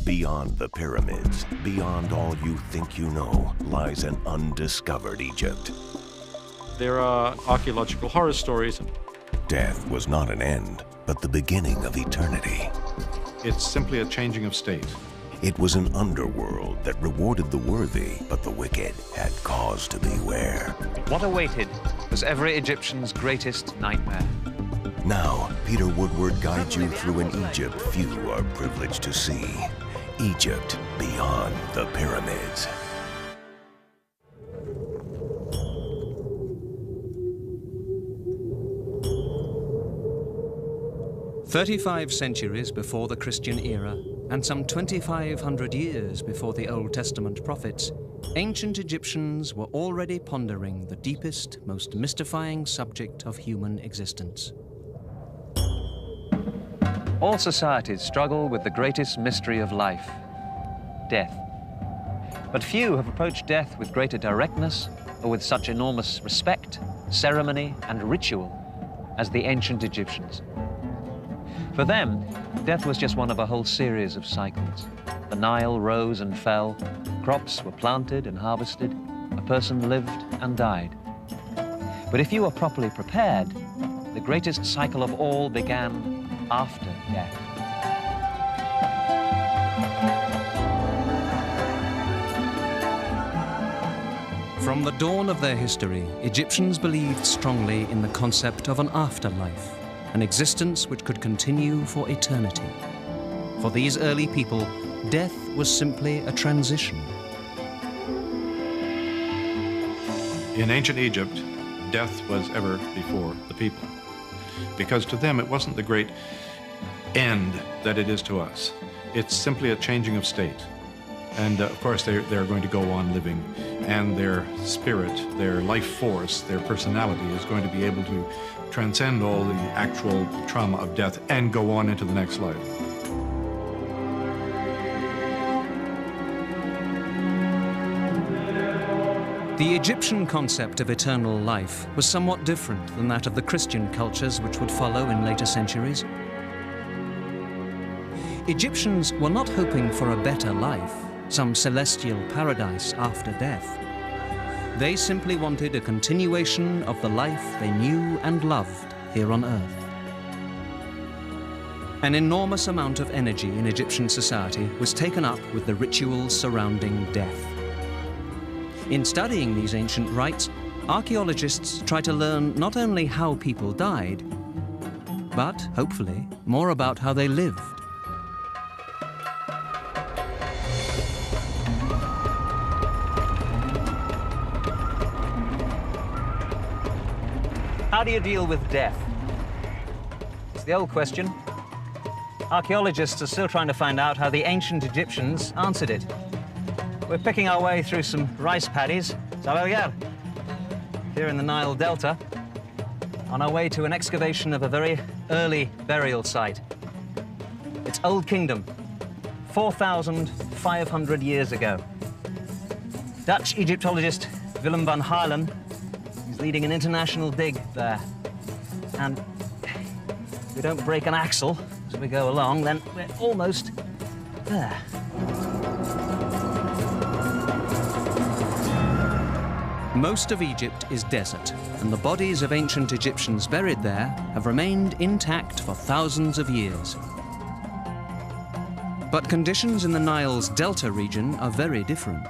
Beyond the pyramids, beyond all you think you know, lies an undiscovered Egypt. There are archaeological horror stories. Death was not an end, but the beginning of eternity. It's simply a changing of state. It was an underworld that rewarded the worthy, but the wicked had cause to beware. What awaited was every Egyptian's greatest nightmare. Now, Peter Woodward guides you through an Egypt few are privileged to see. Egypt beyond the pyramids. "35 centuries before the Christian era, and some 2,500 years before the Old Testament prophets, ancient Egyptians were already pondering the deepest, most mystifying subject of human existence. All societies struggle with the greatest mystery of life, death. But few have approached death with greater directness or with such enormous respect, ceremony, and ritual as the ancient Egyptians. For them, death was just one of a whole series of cycles. The Nile rose and fell, crops were planted and harvested, a person lived and died. But if you were properly prepared, the greatest cycle of all began after death. From the dawn of their history, Egyptians believed strongly in the concept of an afterlife, an existence which could continue for eternity. For these early people, death was simply a transition. In ancient Egypt, death was ever before the people, because to them it wasn't the great end that it is to us. It's simply a changing of state. And of course they're going to go on living, and their spirit, their life force, their personality is going to be able to transcend all the actual trauma of death and go on into the next life. The Egyptian concept of eternal life was somewhat different than that of the Christian cultures which would follow in later centuries. Egyptians were not hoping for a better life, some celestial paradise after death. They simply wanted a continuation of the life they knew and loved here on Earth. An enormous amount of energy in Egyptian society was taken up with the rituals surrounding death. In studying these ancient rites, archaeologists try to learn not only how people died, but, hopefully, more about how they lived. How do you deal with death? It's the old question. Archaeologists are still trying to find out how the ancient Egyptians answered it. We're picking our way through some rice paddies, here in the Nile Delta, on our way to an excavation of a very early burial site. It's Old Kingdom, 4,500 years ago. Dutch Egyptologist Willem van Haarlem is leading an international dig there. And if we don't break an axle as we go along, then we're almost there. Most of Egypt is desert, and the bodies of ancient Egyptians buried there have remained intact for thousands of years. But conditions in the Nile's delta region are very different.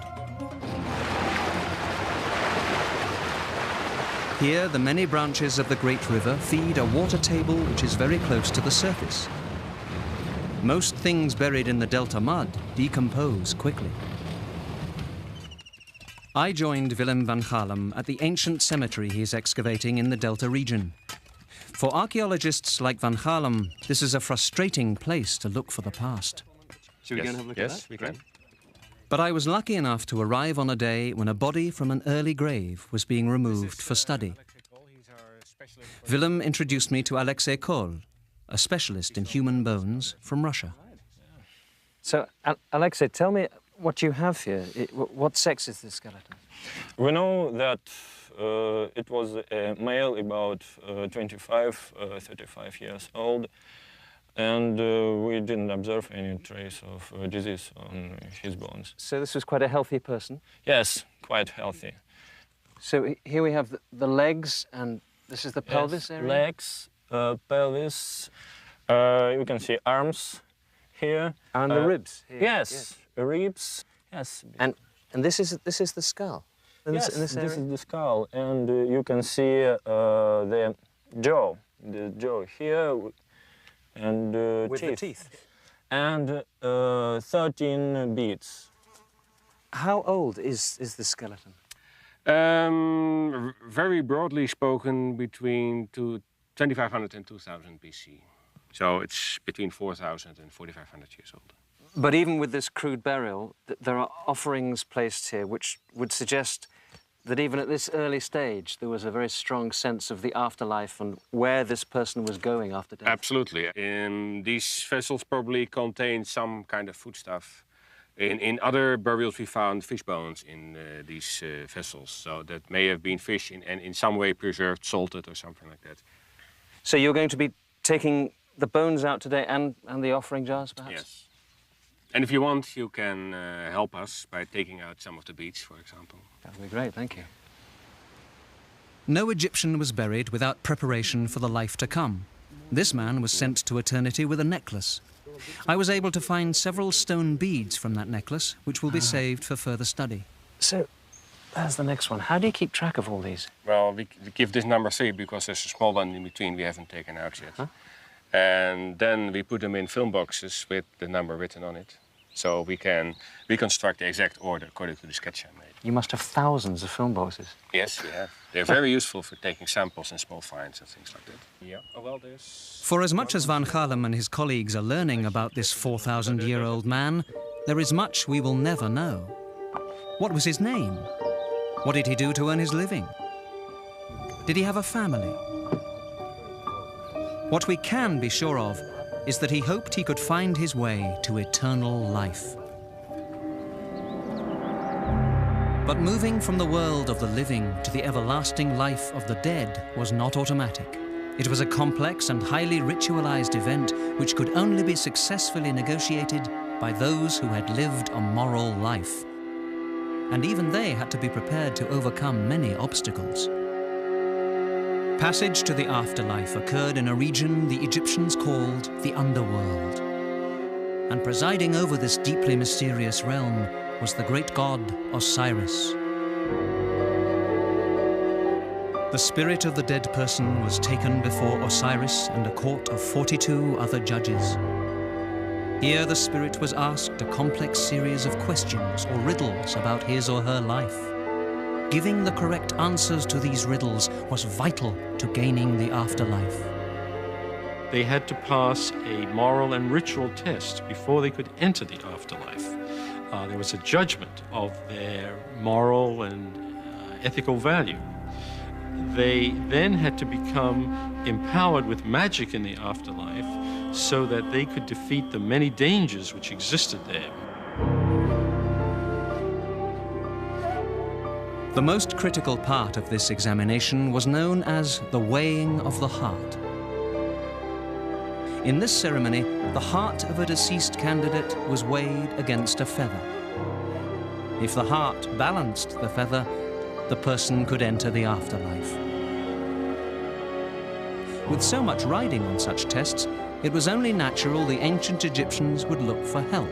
Here, the many branches of the great river feed a water table which is very close to the surface. Most things buried in the delta mud decompose quickly. I joined Willem van Haarlem at the ancient cemetery he's excavating in the delta region. For archaeologists like van Haarlem, this is a frustrating place to look for the past. Should we go and have a look at that? Yes, we can. But I was lucky enough to arrive on a day when a body from an early grave was being removed for study. Willem introduced me to Alexei Kohl, a specialist in human bones from Russia. So, Alexei, tell me what you have here. What sex is this skeleton? We know that it was a male about 25, 35 years old. And we didn't observe any trace of disease on his bones. So this was quite a healthy person? Yes, quite healthy. So here we have the legs, and this is the pelvis area? Legs, pelvis, you can see arms here. And the ribs here. Yes, ribs, yes. And this is the skull? Yes, in this area? This is the skull, and you can see the jaw here, and With the teeth? And 13 beads. How old is the skeleton? Very broadly spoken, between 2500 and 2000 BC. So it's between 4000 and 4500 years old. But even with this crude burial, there are offerings placed here which would suggest that even at this early stage there was a very strong sense of the afterlife and where this person was going after death. Absolutely. These vessels probably contain some kind of foodstuff. In other burials we found fish bones in these vessels, so that may have been fish and in some way preserved, salted or something like that. So you're going to be taking the bones out today and the offering jars, perhaps? Yes. And if you want, you can help us by taking out some of the beads, for example. That would be great, thank you. No Egyptian was buried without preparation for the life to come. This man was sent to eternity with a necklace. I was able to find several stone beads from that necklace, which will be saved for further study. So, there's the next one. How do you keep track of all these? Well, we give this number 3 because there's a small one in between we haven't taken out yet. Huh? And then we put them in film boxes with the number written on it. So we can reconstruct the exact order according to the sketch I made. You must have thousands of film boxes. Yes, we have. They're very useful for taking samples and small finds and things like that. Yeah. Oh, well, there's... For as much as Van Gaalem and his colleagues are learning about this 4,000-year-old man, there is much we will never know. What was his name? What did he do to earn his living? Did he have a family? What we can be sure of is that he hoped he could find his way to eternal life. But moving from the world of the living to the everlasting life of the dead was not automatic. It was a complex and highly ritualized event which could only be successfully negotiated by those who had lived a moral life. And even they had to be prepared to overcome many obstacles. Passage to the afterlife occurred in a region the Egyptians called the underworld. And presiding over this deeply mysterious realm was the great god Osiris. The spirit of the dead person was taken before Osiris and a court of 42 other judges. Here the spirit was asked a complex series of questions or riddles about his or her life. Giving the correct answers to these riddles was vital to gaining the afterlife. They had to pass a moral and ritual test before they could enter the afterlife. There was a judgment of their moral and ethical value. They then had to become empowered with magic in the afterlife so that they could defeat the many dangers which existed there. The most critical part of this examination was known as the weighing of the heart. In this ceremony, the heart of a deceased candidate was weighed against a feather. If the heart balanced the feather, the person could enter the afterlife. With so much riding on such tests, it was only natural the ancient Egyptians would look for help.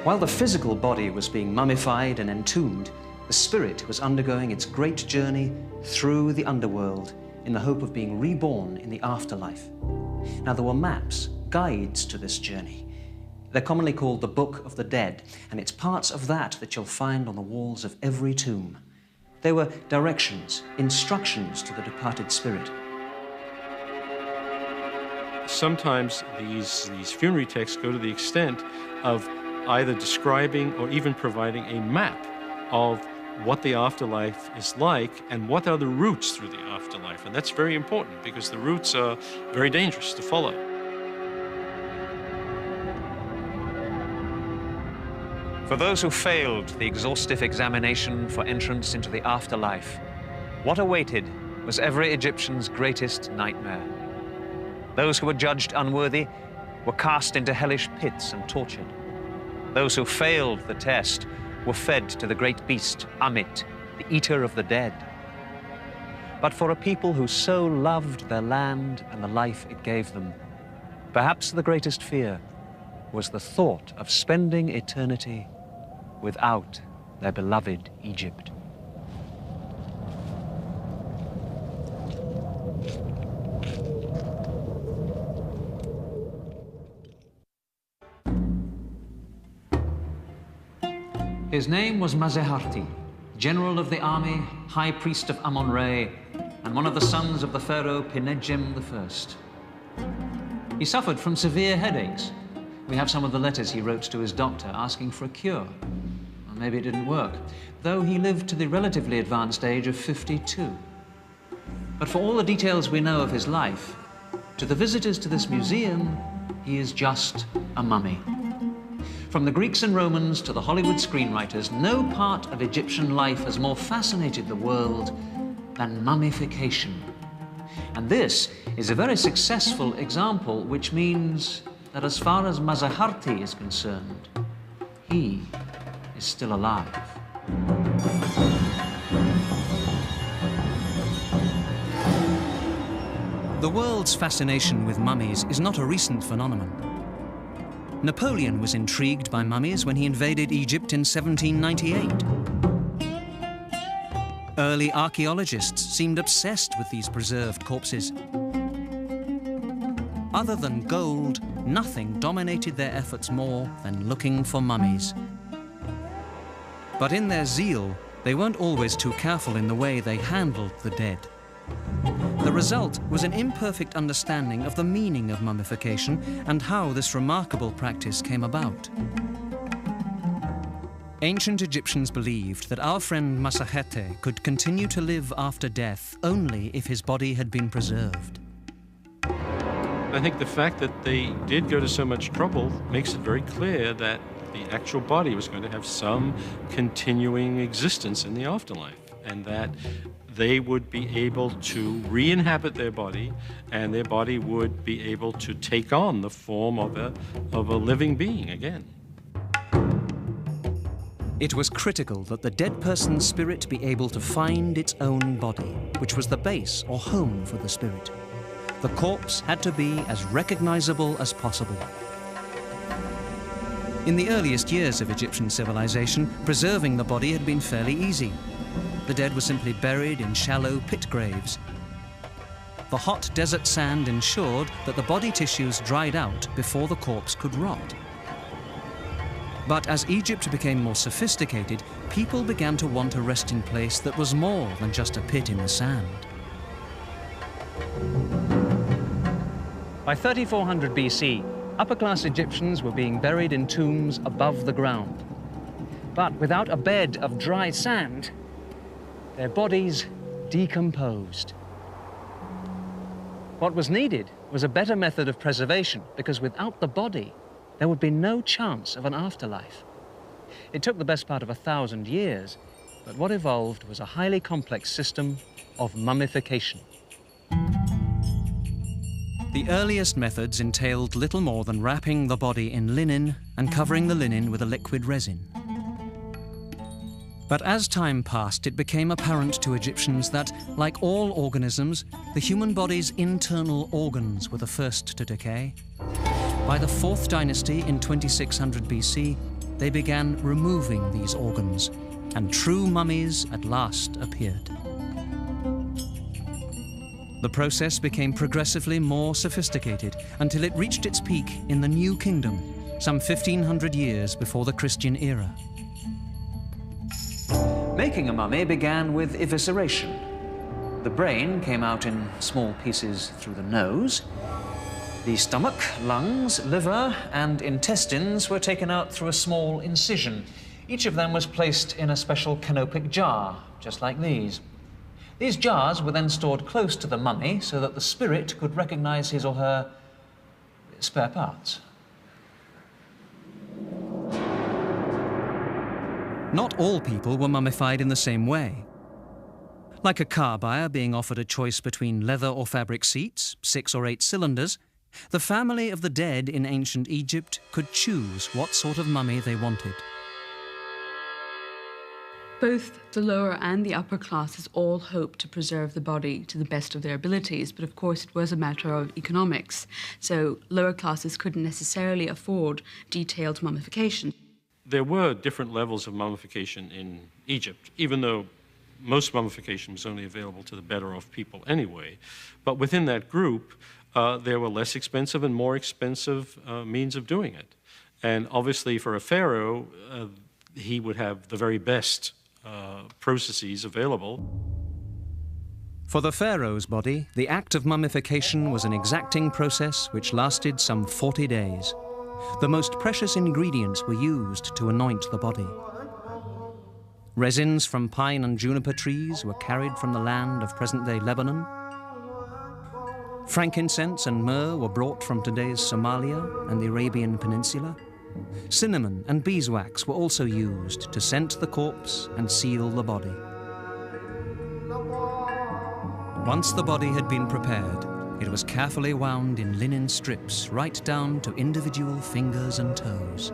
While the physical body was being mummified and entombed, the spirit was undergoing its great journey through the underworld in the hope of being reborn in the afterlife. Now, there were maps, guides to this journey. They're commonly called the Book of the Dead, and it's parts of that you'll find on the walls of every tomb. They were directions, instructions to the departed spirit. Sometimes these funerary texts go to the extent of either describing or even providing a map of what the afterlife is like and what are the routes through the afterlife. And that's very important because the routes are very dangerous to follow. For those who failed the exhaustive examination for entrance into the afterlife, what awaited was every Egyptian's greatest nightmare. Those who were judged unworthy were cast into hellish pits and tortured. Those who failed the test were fed to the great beast, Amit, the eater of the dead. But for a people who so loved their land and the life it gave them, perhaps the greatest fear was the thought of spending eternity without their beloved Egypt. His name was Maseharti, general of the army, high priest of Amun-Re, and one of the sons of the pharaoh Pinedjem I. He suffered from severe headaches. We have some of the letters he wrote to his doctor asking for a cure. Well, maybe it didn't work, though he lived to the relatively advanced age of 52. But for all the details we know of his life, to the visitors to this museum, he is just a mummy. From the Greeks and Romans to the Hollywood screenwriters, no part of Egyptian life has more fascinated the world than mummification. And this is a very successful example, which means that as far as Maseharti is concerned, he is still alive. The world's fascination with mummies is not a recent phenomenon. Napoleon was intrigued by mummies when he invaded Egypt in 1798. Early archaeologists seemed obsessed with these preserved corpses. Other than gold, nothing dominated their efforts more than looking for mummies. But in their zeal, they weren't always too careful in the way they handled the dead. The result was an imperfect understanding of the meaning of mummification and how this remarkable practice came about. Ancient Egyptians believed that our friend Maseharti could continue to live after death only if his body had been preserved. I think the fact that they did go to so much trouble makes it very clear that the actual body was going to have some continuing existence in the afterlife, and that they would be able to re-inhabit their body, and their body would be able to take on the form of a living being again. It was critical that the dead person's spirit be able to find its own body, which was the base or home for the spirit. The corpse had to be as recognizable as possible. In the earliest years of Egyptian civilization, preserving the body had been fairly easy. The dead were simply buried in shallow pit graves. The hot desert sand ensured that the body tissues dried out before the corpse could rot. But as Egypt became more sophisticated, people began to want a resting place that was more than just a pit in the sand. By 3400 BC, upper-class Egyptians were being buried in tombs above the ground. But without a bed of dry sand, their bodies decomposed. What was needed was a better method of preservation, because without the body, there would be no chance of an afterlife. It took the best part of 1,000 years, but what evolved was a highly complex system of mummification. The earliest methods entailed little more than wrapping the body in linen and covering the linen with a liquid resin. But as time passed, it became apparent to Egyptians that, like all organisms, the human body's internal organs were the first to decay. By the 4th dynasty in 2600 BC, they began removing these organs, and true mummies at last appeared. The process became progressively more sophisticated until it reached its peak in the New Kingdom, some 1,500 years before the Christian era. Making a mummy began with evisceration. The brain came out in small pieces through the nose. The stomach, lungs, liver, and intestines were taken out through a small incision. Each of them was placed in a special canopic jar, just like these. These jars were then stored close to the mummy so that the spirit could recognize his or her spare parts. Not all people were mummified in the same way. Like a car buyer being offered a choice between leather or fabric seats, 6 or 8 cylinders, the family of the dead in ancient Egypt could choose what sort of mummy they wanted. Both the lower and the upper classes all hoped to preserve the body to the best of their abilities, but of course it was a matter of economics, so lower classes couldn't necessarily afford detailed mummification. There were different levels of mummification in Egypt, even though most mummification was only available to the better off people anyway. But within that group, there were less expensive and more expensive means of doing it. And obviously for a pharaoh, he would have the very best processes available. For the pharaoh's body, the act of mummification was an exacting process which lasted some 40 days. The most precious ingredients were used to anoint the body. Resins from pine and juniper trees were carried from the land of present-day Lebanon. Frankincense and myrrh were brought from today's Somalia and the Arabian Peninsula. Cinnamon and beeswax were also used to scent the corpse and seal the body. Once the body had been prepared, it was carefully wound in linen strips right down to individual fingers and toes.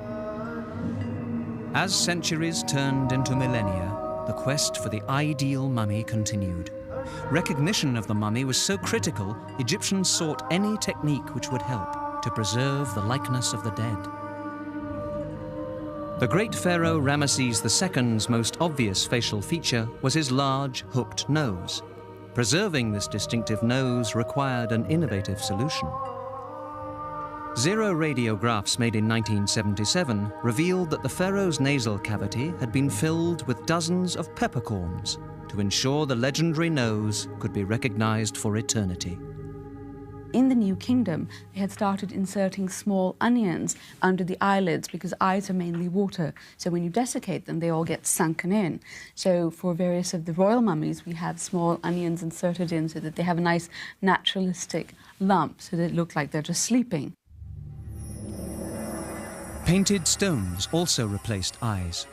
As centuries turned into millennia, the quest for the ideal mummy continued. Recognition of the mummy was so critical, Egyptians sought any technique which would help to preserve the likeness of the dead. The great pharaoh Ramesses II's most obvious facial feature was his large, hooked nose. Preserving this distinctive nose required an innovative solution. Zero radiographs made in 1977 revealed that the pharaoh's nasal cavity had been filled with dozens of peppercorns to ensure the legendary nose could be recognized for eternity. In the New Kingdom, they had started inserting small onions under the eyelids because eyes are mainly water. So when you desiccate them, they all get sunken in. So for various of the royal mummies, we have small onions inserted in so that they have a nice naturalistic lump so that it look like they're just sleeping. Painted stones also replaced eyes.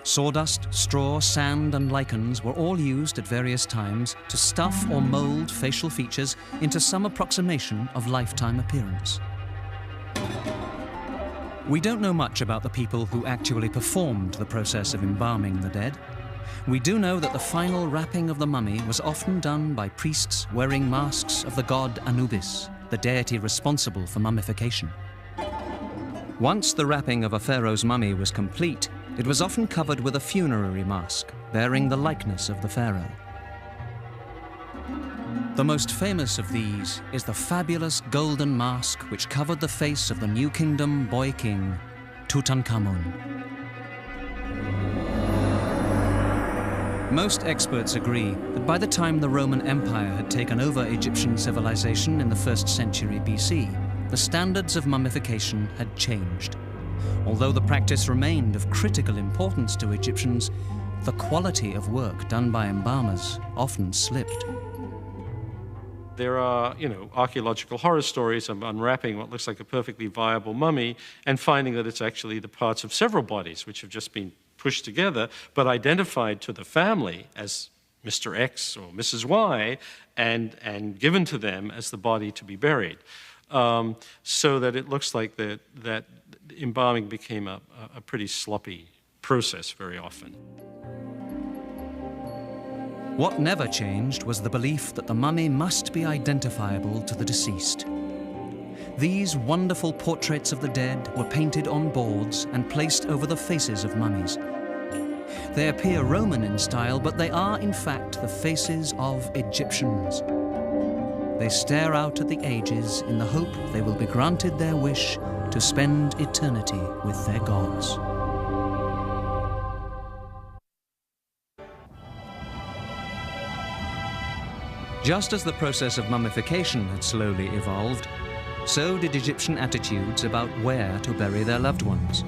Sawdust, straw, sand, and lichens were all used at various times to stuff or mold facial features into some approximation of lifetime appearance. We don't know much about the people who actually performed the process of embalming the dead. We do know that the final wrapping of the mummy was often done by priests wearing masks of the god Anubis, the deity responsible for mummification. Once the wrapping of a pharaoh's mummy was complete, it was often covered with a funerary mask, bearing the likeness of the pharaoh. The most famous of these is the fabulous golden mask which covered the face of the New Kingdom boy king, Tutankhamun. Most experts agree that by the time the Roman Empire had taken over Egyptian civilization in the 1st century BC, the standards of mummification had changed. Although the practice remained of critical importance to Egyptians, the quality of work done by embalmers often slipped. There are, archaeological horror stories of unwrapping what looks like a perfectly viable mummy and finding that it's actually the parts of several bodies which have just been pushed together, but identified to the family as Mr. X or Mrs. Y and given to them as the body to be buried. So that it looks like that embalming became a pretty sloppy process very often. What never changed was the belief that the mummy must be identifiable to the deceased. These wonderful portraits of the dead were painted on boards and placed over the faces of mummies. They appear Roman in style, but they are in fact the faces of Egyptians. They stare out at the ages in the hope they will be granted their wish to spend eternity with their gods. Just as the process of mummification had slowly evolved, so did Egyptian attitudes about where to bury their loved ones.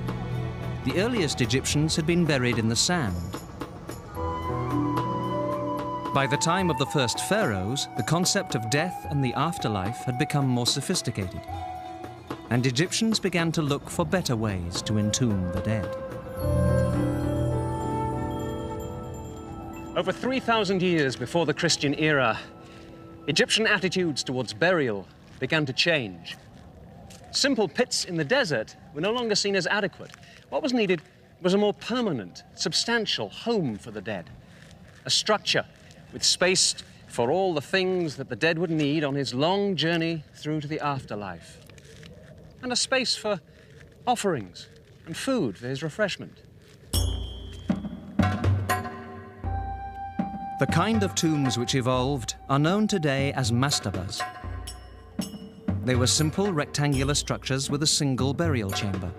The earliest Egyptians had been buried in the sand. By the time of the first pharaohs, the concept of death and the afterlife had become more sophisticated, and Egyptians began to look for better ways to entomb the dead. Over 3,000 years before the Christian era, Egyptian attitudes towards burial began to change. Simple pits in the desert were no longer seen as adequate. What was needed was a more permanent, substantial home for the dead. A structure with space for all the things that the dead would need on his long journey through to the afterlife. And a space for offerings and food for his refreshment. The kind of tombs which evolved are known today as mastabas. They were simple rectangular structures with a single burial chamber.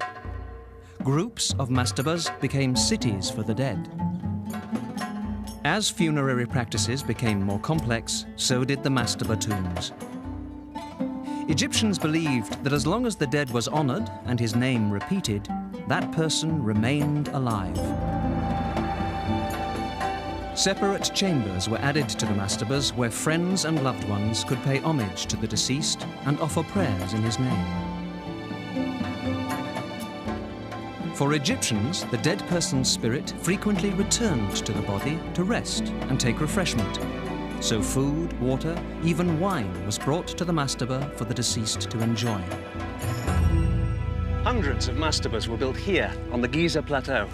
Groups of mastabas became cities for the dead. As funerary practices became more complex, so did the mastaba tombs. Egyptians believed that as long as the dead was honored and his name repeated, that person remained alive. Separate chambers were added to the mastabas where friends and loved ones could pay homage to the deceased and offer prayers in his name. For Egyptians, the dead person's spirit frequently returned to the body to rest and take refreshment. So food, water, even wine was brought to the mastaba for the deceased to enjoy. Hundreds of mastabas were built here on the Giza Plateau.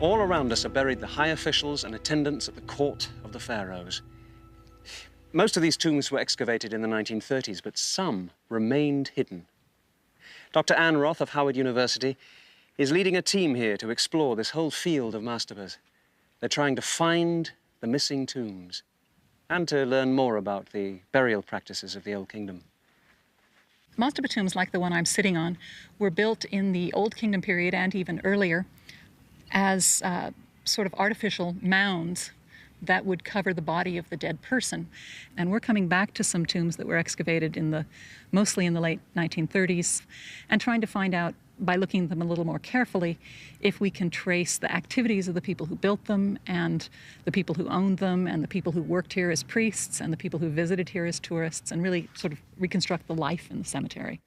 All around us are buried the high officials and attendants at the court of the pharaohs. Most of these tombs were excavated in the 1930s, but some remained hidden. Dr. Anne Roth of Howard University is leading a team here to explore this whole field of mastabas. They're trying to find the missing tombs and to learn more about the burial practices of the Old Kingdom. Mastaba tombs, like the one I'm sitting on, were built in the Old Kingdom period and even earlier as sort of artificial mounds that would cover the body of the dead person. And we're coming back to some tombs that were excavated mostly in the late 1930s and trying to find out, by looking at them a little more carefully, if we can trace the activities of the people who built them and the people who owned them and the people who worked here as priests and the people who visited here as tourists, and really sort of reconstruct the life in the cemetery.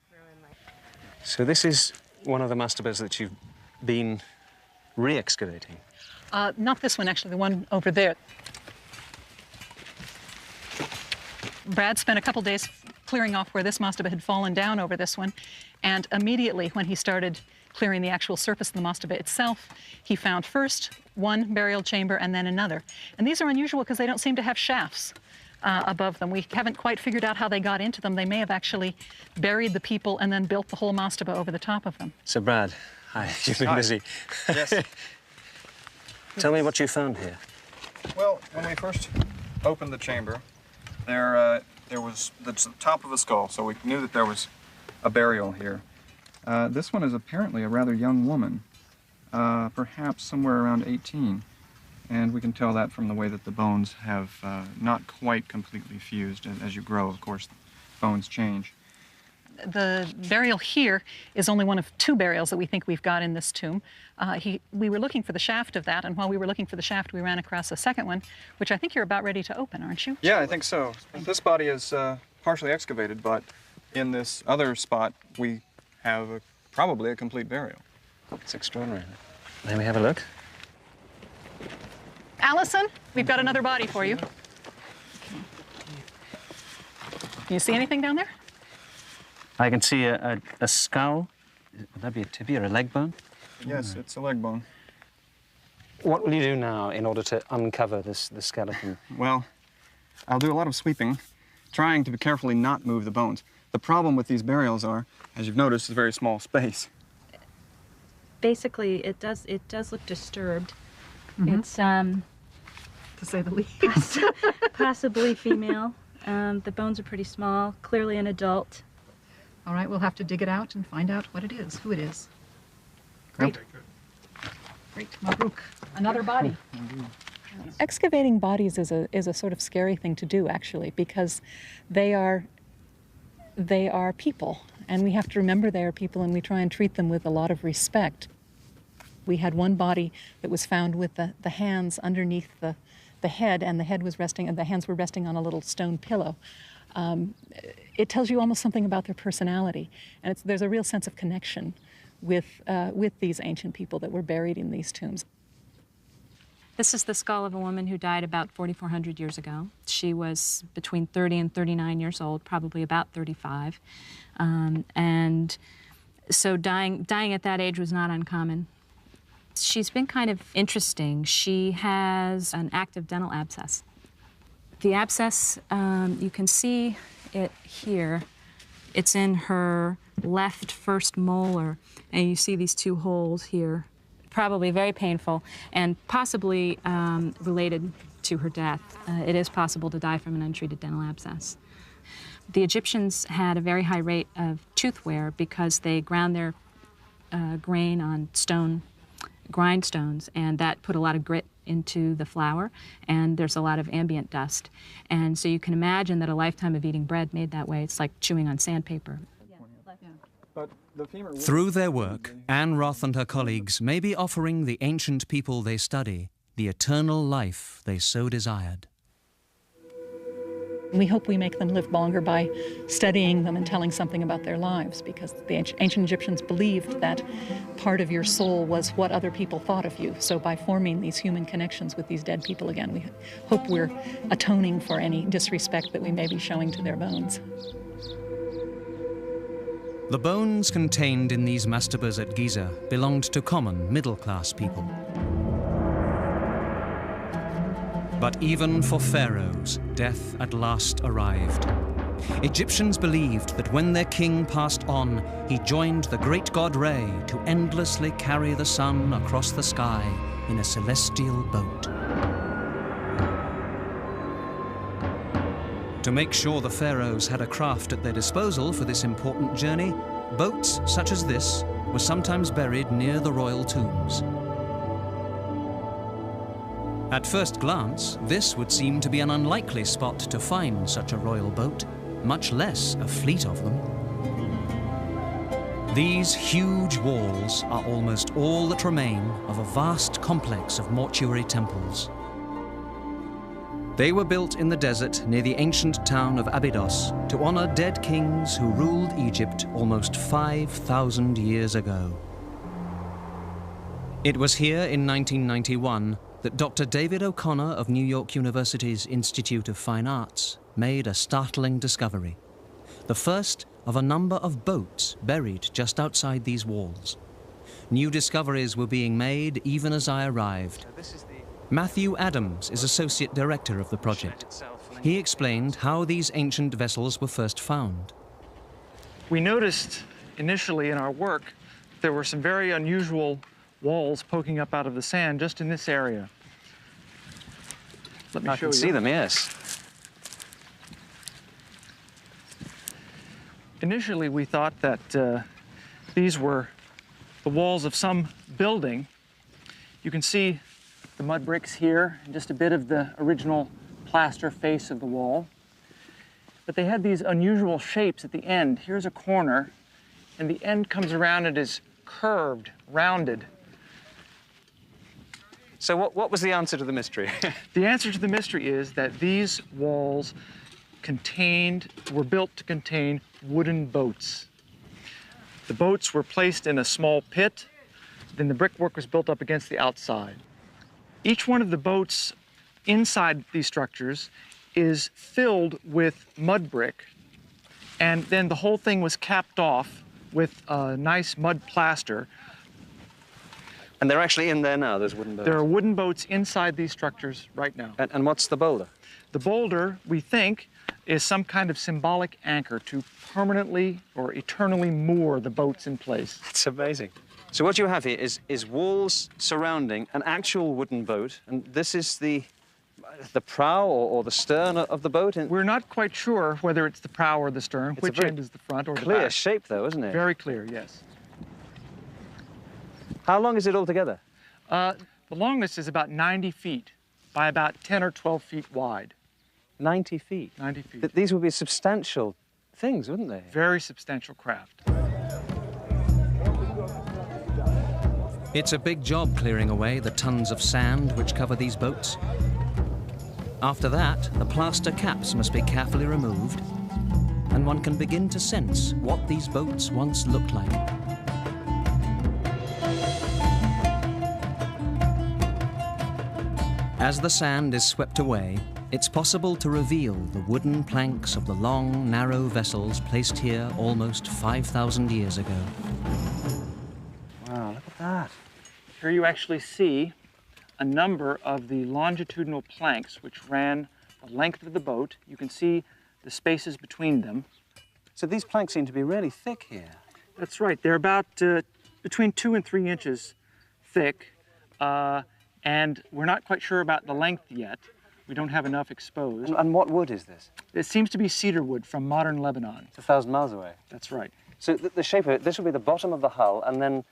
So this is one of the mastabas that you've been re-excavating? Not this one, actually, the one over there. Brad spent a couple days clearing off where this mastaba had fallen down over this one, and immediately when he started clearing the actual surface of the mastaba itself, he found first one burial chamber and then another. And these are unusual because they don't seem to have shafts above them. We haven't quite figured out how they got into them. They may have actually buried the people and then built the whole mastaba over the top of them. So Brad, hi, you've been busy. Yes. Tell me what you found here. Well, when we first opened the chamber, there was the top of a skull, so we knew that there was a burial here. This one is apparently a rather young woman, perhaps somewhere around 18. And we can tell that from the way that the bones have not quite completely fused. As you grow, of course, bones change. The burial here is only one of two burials that we think we've got in this tomb. We were looking for the shaft of that, and while we were looking for the shaft, we ran across a second one, which I think you're about ready to open, aren't you? Yeah, I think so. This body is partially excavated, but in this other spot, we have probably a complete burial. It's extraordinary. May we have a look? Allison, we've got another body for you. Can you see anything down there? I can see a skull. Would that be a tibia or a leg bone? Yes, it's a leg bone. What will you do now in order to uncover the skeleton? Well, I'll do a lot of sweeping, trying to carefully not move the bones. The problem with these burials are, as you've noticed, it's a very small space. Basically, it does look disturbed. Mm-hmm. It's to say the least. possibly female. The bones are pretty small, clearly an adult. All right, we'll have to dig it out and find out what it is, who it is. Great. Okay, good. Great, Mabruk. Another body. Excavating bodies is a sort of scary thing to do, actually, because they are people, and we have to remember they are people, and we try and treat them with a lot of respect. We had one body that was found with the hands underneath the head, and the head was resting, and the hands were resting on a little stone pillow. It tells you almost something about their personality, and there's a real sense of connection with these ancient people that were buried in these tombs. This is the skull of a woman who died about 4,400 years ago. She was between 30 and 39 years old, probably about 35. And so dying at that age was not uncommon. She's been kind of interesting. She has an active dental abscess. The abscess, you can see it here. It's in her left first molar, and you see these two holes here. Probably very painful and possibly related to her death. It is possible to die from an untreated dental abscess. The Egyptians had a very high rate of tooth wear because they ground their grain on stone grindstones, and that put a lot of grit into the flour, and there's a lot of ambient dust. And so you can imagine that a lifetime of eating bread made that way, it's like chewing on sandpaper. Through their work, Anne Roth and her colleagues may be offering the ancient people they study the eternal life they so desired. We hope we make them live longer by studying them and telling something about their lives, because the ancient Egyptians believed that part of your soul was what other people thought of you. So by forming these human connections with these dead people again, we hope we're atoning for any disrespect that we may be showing to their bones. The bones contained in these mastabas at Giza belonged to common middle-class people. But even for pharaohs, death at last arrived. Egyptians believed that when their king passed on, he joined the great god Re to endlessly carry the sun across the sky in a celestial boat. To make sure the pharaohs had a craft at their disposal for this important journey, boats such as this were sometimes buried near the royal tombs. At first glance, this would seem to be an unlikely spot to find such a royal boat, much less a fleet of them. These huge walls are almost all that remain of a vast complex of mortuary temples. They were built in the desert near the ancient town of Abydos to honor dead kings who ruled Egypt almost 5,000 years ago. It was here in 1991 that Dr. David O'Connor of New York University's Institute of Fine Arts made a startling discovery. The first of a number of boats buried just outside these walls. New discoveries were being made even as I arrived. Matthew Adams is Associate Director of the project. He explained how these ancient vessels were first found. We noticed initially in our work there were some very unusual walls poking up out of the sand just in this area. Let me show you. I can see them, yes. Initially, we thought that these were the walls of some building. You can see the mud bricks here, and just a bit of the original plaster face of the wall. But they had these unusual shapes at the end. Here's a corner, and the end comes around and is curved, rounded. So what was the answer to the mystery? The answer to the mystery is that these walls were built to contain wooden boats. The boats were placed in a small pit, then the brickwork was built up against the outside. Each one of the boats inside these structures is filled with mud brick, and then the whole thing was capped off with a nice mud plaster. And they're actually in there now, those wooden boats? There are wooden boats inside these structures right now. And what's the boulder? The boulder, we think, is some kind of symbolic anchor to permanently or eternally moor the boats in place. That's amazing. So what you have here is walls surrounding an actual wooden boat, and this is the prow or the stern of the boat? We're not quite sure whether it's the prow or the stern, which end is the front or the back. Clear shape, though, isn't it? Very clear, yes. How long is it altogether? The longest is about 90 feet by about 10 or 12 feet wide. 90 feet? 90 feet. These would be substantial things, wouldn't they? Very substantial craft. It's a big job clearing away the tons of sand which cover these boats. After that, the plaster caps must be carefully removed, and one can begin to sense what these boats once looked like. As the sand is swept away, it's possible to reveal the wooden planks of the long, narrow vessels placed here almost 5,000 years ago. Wow, look at that. Here you actually see a number of the longitudinal planks which ran the length of the boat. You can see the spaces between them. So these planks seem to be really thick here. That's right. They're about between 2 and 3 inches thick, and we're not quite sure about the length yet. We don't have enough exposed. And what wood is this? It seems to be cedar wood from modern Lebanon. It's 1,000 miles away. That's right. So the shape of it, this would be the bottom of the hull, and then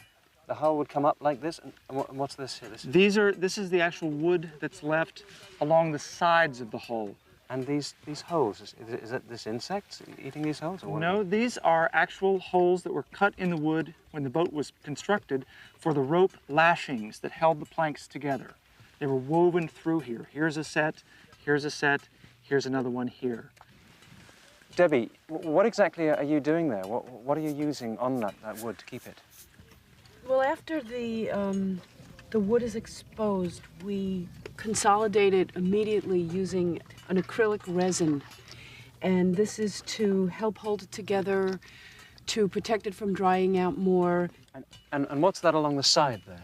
the hull would come up like this. And what's this here? This is the actual wood that's left along the sides of the hull. And these holes, is it this insects eating these holes? Or no, these are actual holes that were cut in the wood when the boat was constructed for the rope lashings that held the planks together. They were woven through here. Here's a set, here's another one here. Debbie, what exactly are you doing there? What are you using on that wood to keep it? Well, after the wood is exposed, we consolidate it immediately using an acrylic resin. And this is to help hold it together, to protect it from drying out more. And what's that along the side there?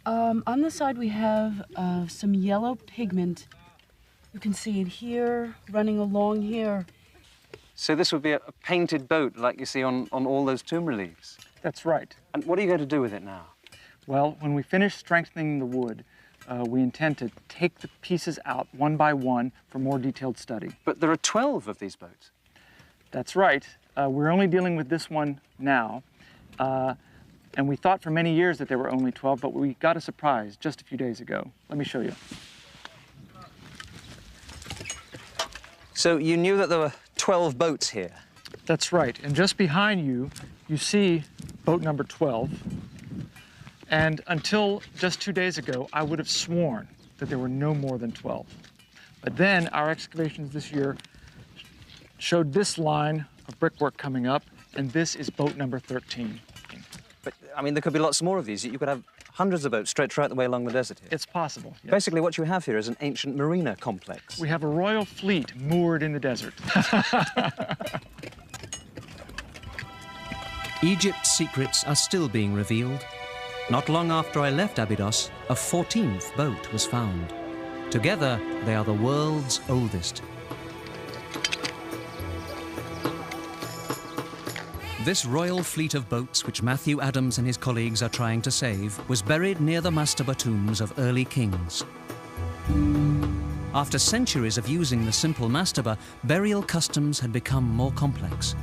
On the side we have some yellow pigment. You can see it here, running along here. So this would be a painted boat like you see on all those tomb reliefs? That's right. And what are you going to do with it now? Well, when we finish strengthening the wood, we intend to take the pieces out one by one for more detailed study. But there are 12 of these boats. That's right. We're only dealing with this one now. And we thought for many years that there were only 12, but we got a surprise just a few days ago. Let me show you. So you knew that there were 12 boats here? That's right. And just behind you, you see boat number 12. And until just 2 days ago, I would have sworn that there were no more than 12. But then our excavations this year showed this line of brickwork coming up, and this is boat number 13. But, I mean, there could be lots more of these. You could have hundreds of boats stretched right the way along the desert here. It's possible, yes. Basically, what you have here is an ancient marina complex. We have a royal fleet moored in the desert. Egypt's secrets are still being revealed. Not long after I left Abydos, a 14th boat was found. Together, they are the world's oldest. This royal fleet of boats, which Matthew Adams and his colleagues are trying to save, was buried near the mastaba tombs of early kings. After centuries of using the simple mastaba, burial customs had become more complex.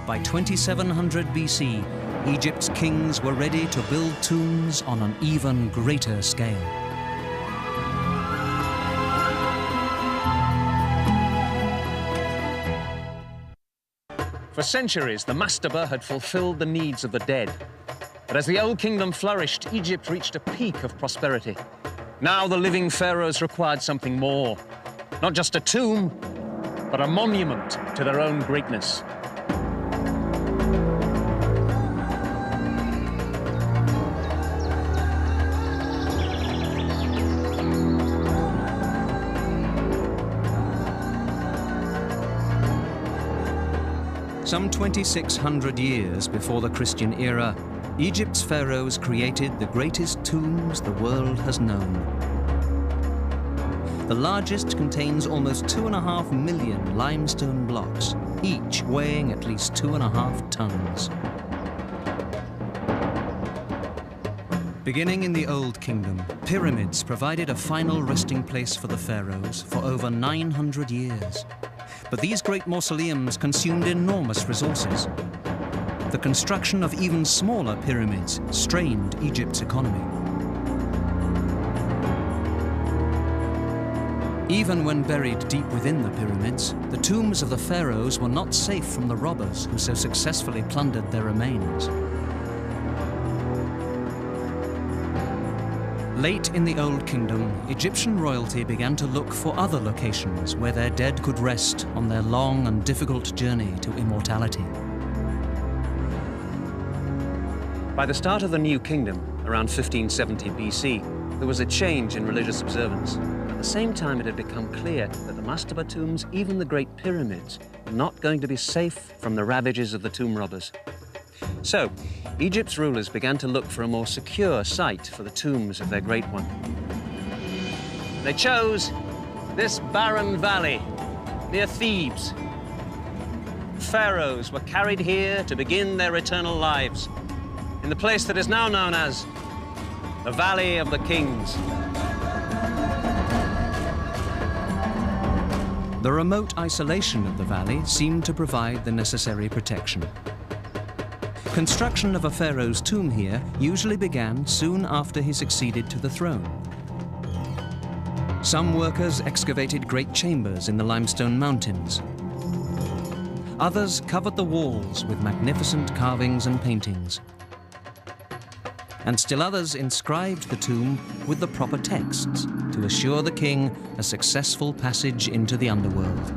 By 2700 BC, Egypt's kings were ready to build tombs on an even greater scale. For centuries, the mastaba had fulfilled the needs of the dead. But as the Old Kingdom flourished, Egypt reached a peak of prosperity. Now the living pharaohs required something more. Not just a tomb, but a monument to their own greatness. Some 2,600 years before the Christian era, Egypt's pharaohs created the greatest tombs the world has known. The largest contains almost 2.5 million limestone blocks, each weighing at least 2.5 tons. Beginning in the Old Kingdom, pyramids provided a final resting place for the pharaohs for over 900 years. But these great mausoleums consumed enormous resources. The construction of even smaller pyramids strained Egypt's economy. Even when buried deep within the pyramids, the tombs of the pharaohs were not safe from the robbers who so successfully plundered their remains. Late in the Old Kingdom, Egyptian royalty began to look for other locations where their dead could rest on their long and difficult journey to immortality. By the start of the New Kingdom, around 1570 BC, there was a change in religious observance. At the same time, it had become clear that the mastaba tombs, even the Great Pyramids, were not going to be safe from the ravages of the tomb robbers. So, Egypt's rulers began to look for a more secure site for the tombs of their Great One. They chose this barren valley near Thebes. Pharaohs were carried here to begin their eternal lives in the place that is now known as the Valley of the Kings. The remote isolation of the valley seemed to provide the necessary protection. Construction of a pharaoh's tomb here usually began soon after he succeeded to the throne. Some workers excavated great chambers in the limestone mountains. Others covered the walls with magnificent carvings and paintings. And still others inscribed the tomb with the proper texts to assure the king a successful passage into the underworld.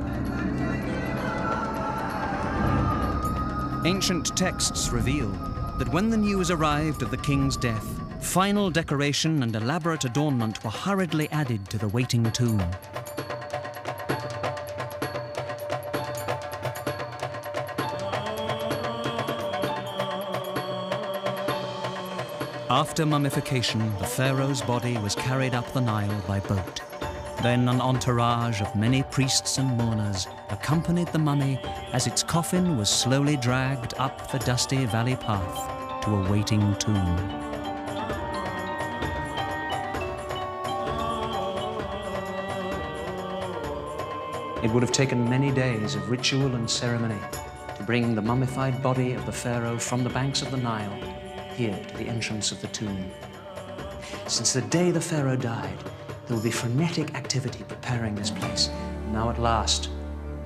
Ancient texts reveal that when the news arrived of the king's death, final decoration and elaborate adornment were hurriedly added to the waiting tomb. After mummification, the pharaoh's body was carried up the Nile by boat. Then an entourage of many priests and mourners accompanied the mummy as its coffin was slowly dragged up the dusty valley path to a waiting tomb. It would have taken many days of ritual and ceremony to bring the mummified body of the pharaoh from the banks of the Nile here to the entrance of the tomb. Since the day the pharaoh died, there will be frenetic activity preparing this place. Now at last,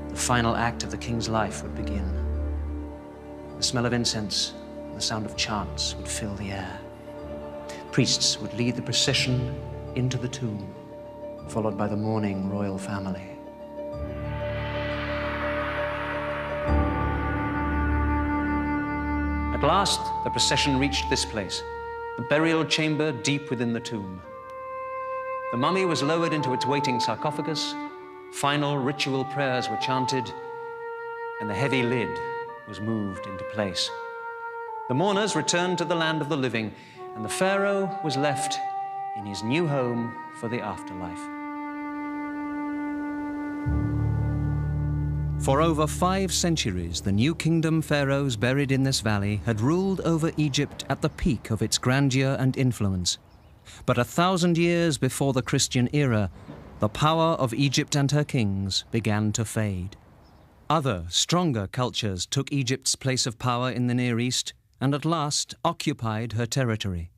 the final act of the king's life would begin. The smell of incense and the sound of chants would fill the air. Priests would lead the procession into the tomb, followed by the mourning royal family. At last, the procession reached this place, the burial chamber deep within the tomb. The mummy was lowered into its waiting sarcophagus, final ritual prayers were chanted, and the heavy lid was moved into place. The mourners returned to the land of the living, and the pharaoh was left in his new home for the afterlife. For over 5 centuries, the New Kingdom pharaohs buried in this valley had ruled over Egypt at the peak of its grandeur and influence. But 1,000 years before the Christian era, the power of Egypt and her kings began to fade. Other, stronger cultures took Egypt's place of power in the Near East and at last occupied her territory.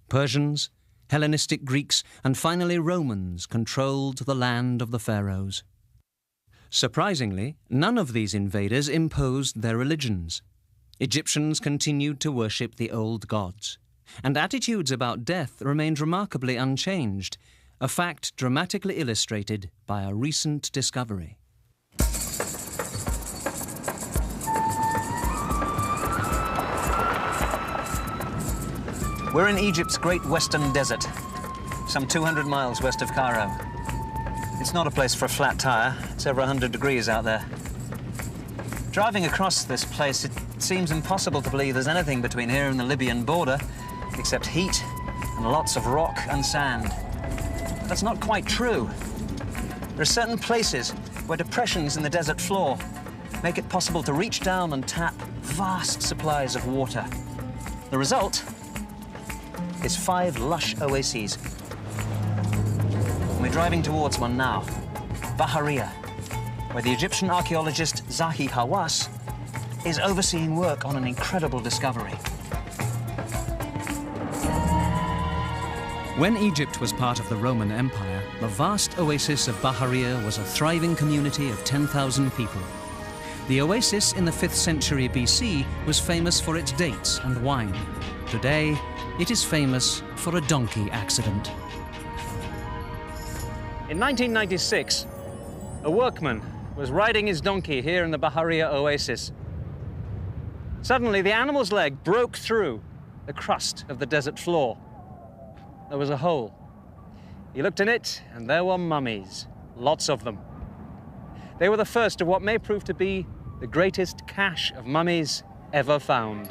Persians, Hellenistic Greeks, and finally Romans controlled the land of the pharaohs. Surprisingly, none of these invaders imposed their religions. Egyptians continued to worship the old gods, and attitudes about death remained remarkably unchanged, a fact dramatically illustrated by a recent discovery. We're in Egypt's Great Western Desert, some 200 miles west of Cairo. It's not a place for a flat tire. It's over 100 degrees out there. Driving across this place, it seems impossible to believe there's anything between here and the Libyan border except heat and lots of rock and sand. But that's not quite true. There are certain places where depressions in the desert floor make it possible to reach down and tap vast supplies of water. The result is 5 lush oases. We're driving towards one now, Bahariya, where the Egyptian archaeologist Zahi Hawass is overseeing work on an incredible discovery. When Egypt was part of the Roman Empire, the vast oasis of Bahariya was a thriving community of 10,000 people. The oasis in the 5th century BC was famous for its dates and wine. Today, it is famous for a donkey accident. In 1996, a workman was riding his donkey here in the Bahariya oasis. Suddenly, the animal's leg broke through the crust of the desert floor. There was a hole He looked in it, and there were mummies. Lots of them. They were the first of what may prove to be the greatest cache of mummies ever found.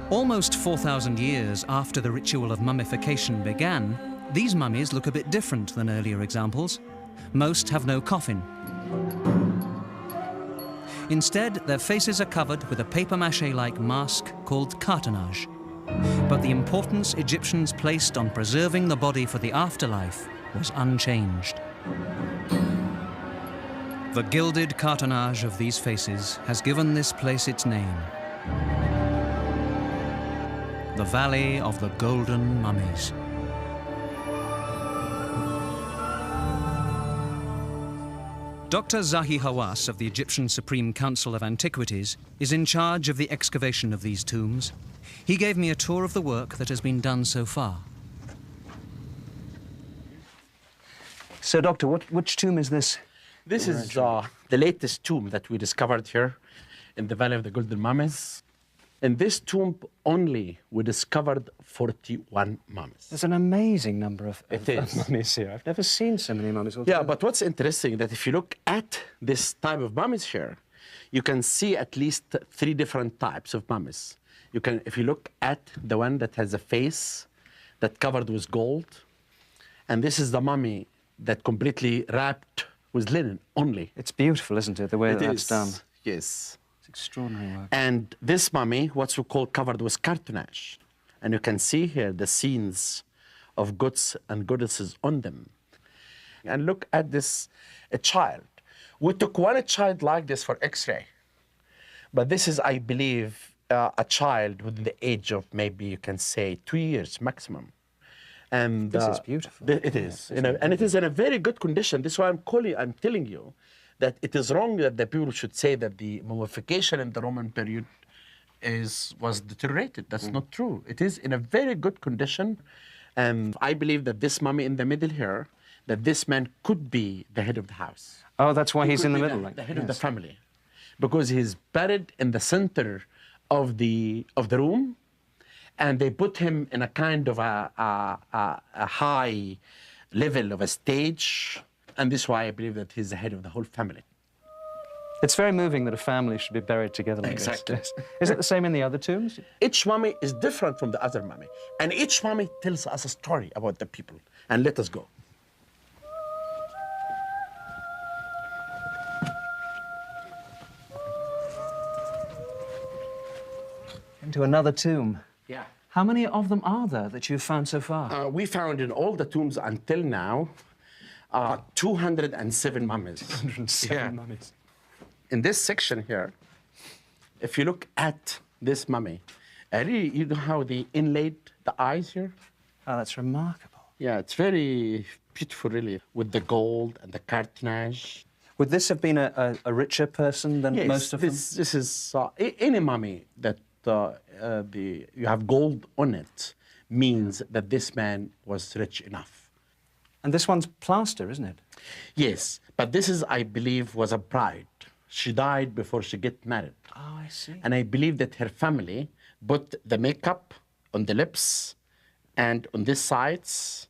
Almost 4,000 years after the ritual of mummification began, these mummies look a bit different than earlier examples. Most have no coffin. Instead, their faces are covered with a papier-mâché-like mask called cartonnage. But the importance Egyptians placed on preserving the body for the afterlife was unchanged. The gilded cartonnage of these faces has given this place its name: the Valley of the Golden Mummies. Dr. Zahi Hawass of the Egyptian Supreme Council of Antiquities is in charge of the excavation of these tombs. He gave me a tour of the work that has been done so far. So, Doctor, which tomb is this? This is the latest tomb that we discovered here in the Valley of the Golden Mummies. In this tomb only, we discovered 41 mummies. There's an amazing number of is. mummies here. I've never seen so many mummies. Yeah, but what's interesting that if you look at this type of mummies here, you can see at least 3 different types of mummies. You can, if you look at the one that has a face that covered with gold, and this is the mummy that completely wrapped with linen only. It's beautiful, isn't it, the way that's done? Yes. It's extraordinary work. And this mummy, what's we call covered with cartonnage. And you can see here the scenes of gods and goddesses on them. And look at this, a child. We took one child like this for X-ray. But this is, I believe, a child within the age of maybe you can say 2 years maximum. And this is beautiful. It is, you know, and it is in a very good condition. This is why I'm telling you that it is wrong that the people should say that the mummification in the Roman period was deteriorated. That's not true. It is in a very good condition. And I believe that this mummy in the middle here, that this man could be the head of the house. Oh, that's why he's in the middle. The head of the family. Because he's buried in the center of the room, and they put him in a kind of a high level of a stage, and this is why I believe that he's the head of the whole family. It's very moving that a family should be buried together like exactly. this. Is it the same in the other tombs? Each mummy is different from the other mummy, and each mummy tells us a story about the people. And let us go. Into another tomb. Yeah. How many of them are there that you've found so far? We found in all the tombs until now 207 mummies. 207 mummies. In this section here, if you look at this mummy, really, you know how they inlaid the eyes here? Oh, that's remarkable. Yeah, it's very beautiful, really, with the gold and the cartonnage. Would this have been a richer person than most of them? This is any mummy that you have gold on it means that this man was rich enough. And this one's plaster, isn't it? Yes, but this is, I believe, was a bride. She died before she get married. Oh, I see. And I believe that her family put the makeup on the lips and on these sides,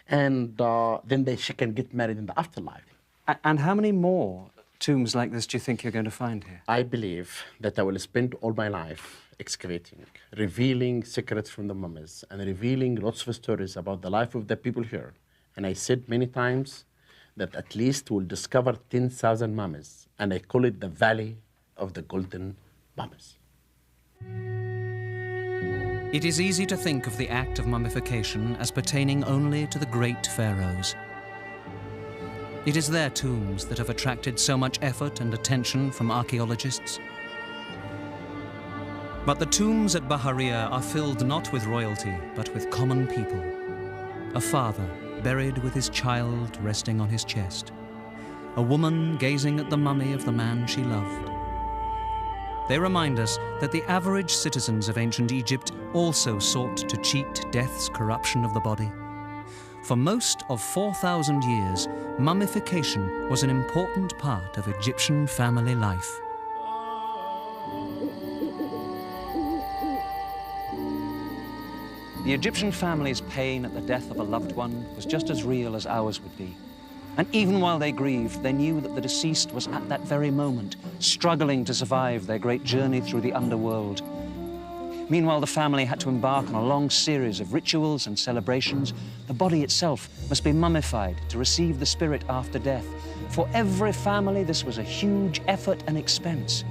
and then she can get married in the afterlife. And how many more tombs like this do you think you're going to find here? I believe that I will spend all my life excavating, revealing secrets from the mummies, and revealing lots of stories about the life of the people here. And I said many times that at least we'll discover 10,000 mummies, and I call it the Valley of the Golden Mummies. It is easy to think of the act of mummification as pertaining only to the great pharaohs. It is their tombs that have attracted so much effort and attention from archaeologists. But the tombs at Bahariya are filled not with royalty, but with common people. A father buried with his child resting on his chest. A woman gazing at the mummy of the man she loved. They remind us that the average citizens of ancient Egypt also sought to cheat death's corruption of the body. For most of 4,000 years, mummification was an important part of Egyptian family life. The Egyptian family's pain at the death of a loved one was just as real as ours would be. And even while they grieved, they knew that the deceased was at that very moment struggling to survive their great journey through the underworld. Meanwhile, the family had to embark on a long series of rituals and celebrations. The body itself must be mummified to receive the spirit after death. For every family, this was a huge effort and expense.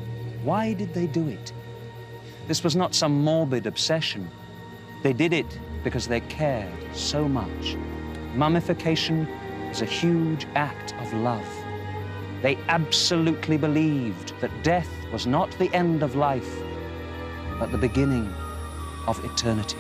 Why did they do it? This was not some morbid obsession. They did it because they cared so much. Mummification is a huge act of love. They absolutely believed that death was not the end of life, but the beginning of eternity.